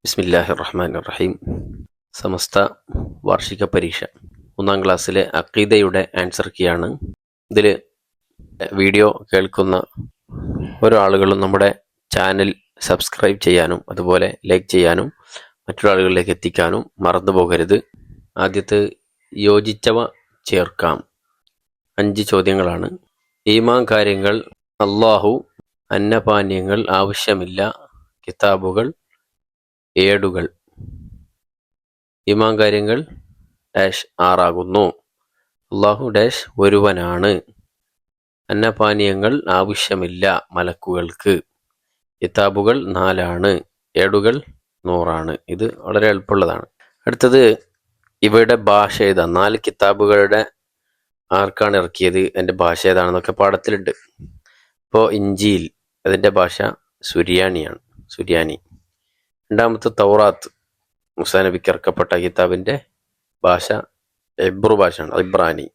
ബിസ്മില്ലാഹിർ റഹ്മാനിർ റഹീം. സമസ്ത വാർഷിക പരീക്ഷ 1-ാം ക്ലാസ്സിലെ അഖീദയുടെ ആൻസർ കീയാണ്. ഇതിൽ വീഡിയോ കേൾക്കുന്ന ഓരോ ആളുകളും നമ്മുടെ ചാനൽ സബ്സ്ക്രൈബ് ചെയ്യാനും അതുപോലെ ലൈക്ക് ചെയ്യാനും മറ്റൊരാളുകളിലേക്ക് എത്തിക്കാനും മറന്നു പോകരുത്. ആദ്യത്തെ യോജിച്ചവ ചേർക്കാം. 5 ചോദ്യങ്ങളാണ്. ഈമാൻ കാര്യങ്ങൾ, അള്ളാഹു, അന്നപാനീയങ്ങൾ ആവശ്യമില്ല, കിതാബുകൾ, ഏടുകൾ. ഈമാൻ കാര്യങ്ങൾ ഡാഷ് 6 ആകുന്നു. അള്ളാഹു ഡാഷ് ഒരുവനാണ്. അന്നപാനീയങ്ങൾ ആവശ്യമില്ല മലക്കുകൾക്ക്. കിതാബുകൾ 4 ആണ്. ഏടുകൾ 100 ആണ്. ഇത് വളരെ എളുപ്പമുള്ളതാണ്. അടുത്തത് ഇവയുടെ ഭാഷ ഏതാ? 4 കിതാബുകളുടെ ആർക്കാണ് ഇറക്കിയത്, എൻ്റെ ഭാഷ ഏതാണെന്നൊക്കെ പാഠത്തിലുണ്ട്. ഇപ്പോൾ ഇഞ്ചീൽ, അതിൻ്റെ ഭാഷ സുരിയാനിയാണ്, സുരിയാനി. രണ്ടാമത്തെ തൗറാത്ത്, മൂസാ നബിക്ക് ഇറക്കപ്പെട്ട കിതാബിൻ്റെ ഭാഷ എബ്രു ഭാഷയാണ്, ഇബ്രാനി.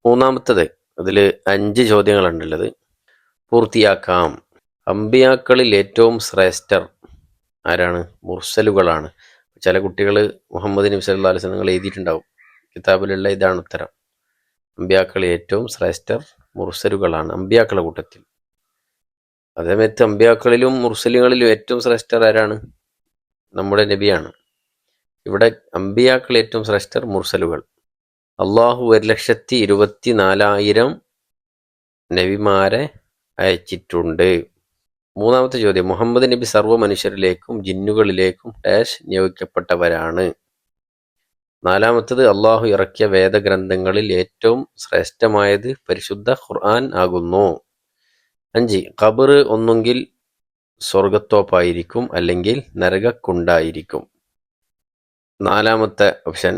മൂന്നാമത്തത്, അതിൽ 5 ചോദ്യങ്ങളുണ്ടുള്ളത്. പൂർത്തിയാക്കാം. അമ്പിയാക്കളിൽ ഏറ്റവും ശ്രേഷ്ഠർ ആരാണ്? മുർസലുകളാണ്. ചില കുട്ടികൾ മുഹമ്മദ് നബി സല്ലല്ലാഹു അലൈഹി വസല്ലം എഴുതിയിട്ടുണ്ടാവും. കിതാബിലുള്ള ഇതാണ് ഉത്തരം. അമ്പിയാക്കളിൽ ഏറ്റവും ശ്രേഷ്ഠർ മുർസലുകളാണ്, അമ്പിയാക്കളുടെ കൂട്ടത്തിൽ. അതേമയത്ത് അമ്പിയാക്കളിലും മുർസലുകളിലും ഏറ്റവും ശ്രേഷ്ഠർ ആരാണ്? നമ്മുടെ നബിയാണ്. ഇവിടെ അമ്പിയാക്കൾ ഏറ്റവും ശ്രേഷ്ഠർ, മുർസലുകൾ. അള്ളാഹു 1,24,000 നബിമാരെ അയച്ചിട്ടുണ്ട്. മൂന്നാമത്തെ ചോദ്യം, മുഹമ്മദ് നബി സർവ്വ മനുഷ്യരിലേക്കും ജിന്നുകളിലേക്കും ഡാഷ് നിയോഗിക്കപ്പെട്ടവരാണ്. നാലാമത്തത്, അള്ളാഹു ഇറക്കിയ വേദഗ്രന്ഥങ്ങളിൽ ഏറ്റവും ശ്രേഷ്ഠമായത് പരിശുദ്ധ ഖുർആൻ ആകുന്നു. 5, ഖബർ ഒന്നുകിൽ സ്വർഗത്തോപ്പായിരിക്കും അല്ലെങ്കിൽ നരകക്കുണ്ടായിരിക്കും. 4ാമത്തെ ഓപ്ഷൻ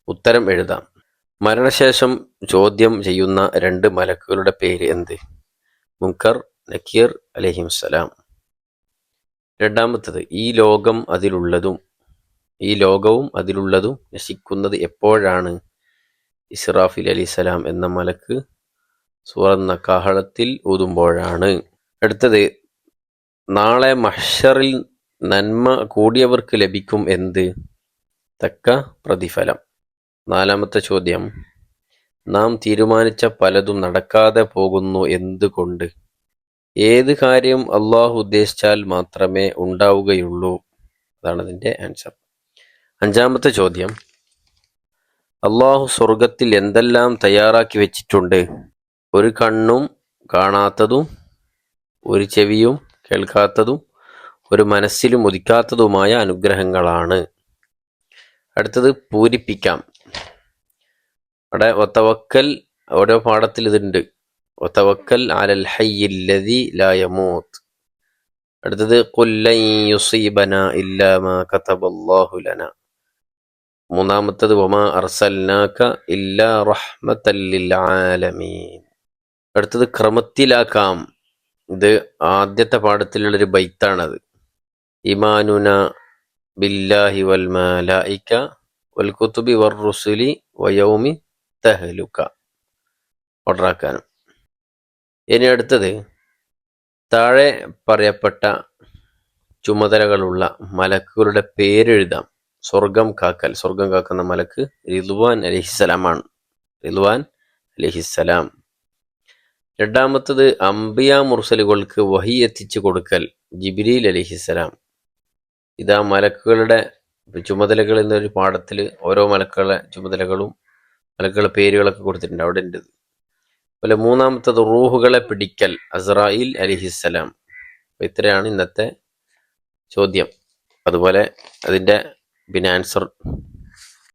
ഉത്തരം എഴുതാം. മരണശേഷം ചോദ്യം ചെയ്യുന്ന 2 മലക്കുകളുടെ പേര് എന്ത്? മുൻകർ, നക്കീർ അലൈഹിസ്സലാം. 2ാമത്തത്, ഈ ലോകവും അതിലുള്ളതും നശിക്കുന്നത് എപ്പോഴാണ്? ഇസ്രാഫീൽ അലൈഹിസ്സലാം എന്ന മലക്ക് സുവർണ്ണ കാഹളത്തിൽ ഊതുമ്പോഴാണ്. അടുത്തത്, നാളെ മഹ്ശറിൽ നന്മ കൂടിയവർക്ക് ലഭിക്കും എന്ത്? തക്ക പ്രതിഫലം. 4ാമത്തെ ചോദ്യം, നാം തീരുമാനിച്ച പലതും നടക്കാതെ പോകുന്നു എന്തുകൊണ്ട്? ഏത് കാര്യം അള്ളാഹു ഉദ്ദേശിച്ചാൽ മാത്രമേ ഉണ്ടാവുകയുള്ളൂ? അതാണ് അതിൻ്റെ ആൻസർ. 5ാമത്തെ ചോദ്യം, അള്ളാഹു സ്വർഗത്തിൽ എന്തെല്ലാം തയ്യാറാക്കി വെച്ചിട്ടുണ്ട്? ഒരു കണ്ണും കാണാത്തതും, ഒരു ചെവിയും കേൾക്കാത്തതും, ഒരു മനസ്സിലും ഉദിക്കാത്തതുമായ അനുഗ്രഹങ്ങളാണ്. അടുത്തത് പൂരിപ്പിക്കാം. അവിടെ ഒത്തവക്കൽ, ഓരോ പാഠത്തിൽ ഇതുണ്ട്. ഒത്തവക്കൽ അലൽ ഹയ്യില്ലദീ ലാ യമൂത്ത്. അടുത്തത് ഖുൽ ലൻ യുസീബനാ ഇല്ലാ മാ കതബല്ലാഹു ലനാ. മൂന്നാമത്തത് വമാ അർസൽനാക ഇല്ലാ റഹ്മത്തൽ ലിൽ ആലമീൻ. അടുത്തത് ക്രമത്തിലാക്കാം. ഇത് ആദ്യത്തെ പാഠത്തിലുള്ളൊരു ബൈത്താണത്. ഇമാനുന ബില്ലാഹി വൽ മലായിക വൽ കുതുബി വർ റുസുലി വയൗമി തഹ്ലുക. ഓർഡറാക്കാനും. ഇനി അടുത്തത്, താഴെ പറയപ്പെട്ട ചുമതലകളുള്ള മലക്കുകളുടെ പേരെഴുതാം. സ്വർഗം കാക്കുന്ന മലക്ക് റിദ്വാൻ അലൈഹിസ്സലാമാണ്. റിദ്വാൻ അലൈഹിസ്സലാം. 2ാമത്തത്, അംബിയാ മുർസലുകൾക്ക് വഹി എത്തിച്ചു കൊടുക്കൽ, ജിബ്രീൽ അലൈഹിസ്സലാം. ഇതാ മലക്കുകളുടെ ചുമതലകൾ എന്നൊരു പാഠത്തിൽ ഓരോ മലക്കുകളുടെ ചുമതലകളും മലക്കുകളുടെ പേരുകളൊക്കെ കൊടുത്തിട്ടുണ്ട്, അവിടെ ഉണ്ട്. അതുപോലെ 3ാമത്തത്, റൂഹുകളെ പിടിക്കൽ, അസ്രായിൽ അലൈഹിസ്സലാം. അപ്പോൾ ഇത്രയാണ് ഇന്നത്തെ ചോദ്യം. അതുപോലെ അതിൻ്റെ ആൻസർ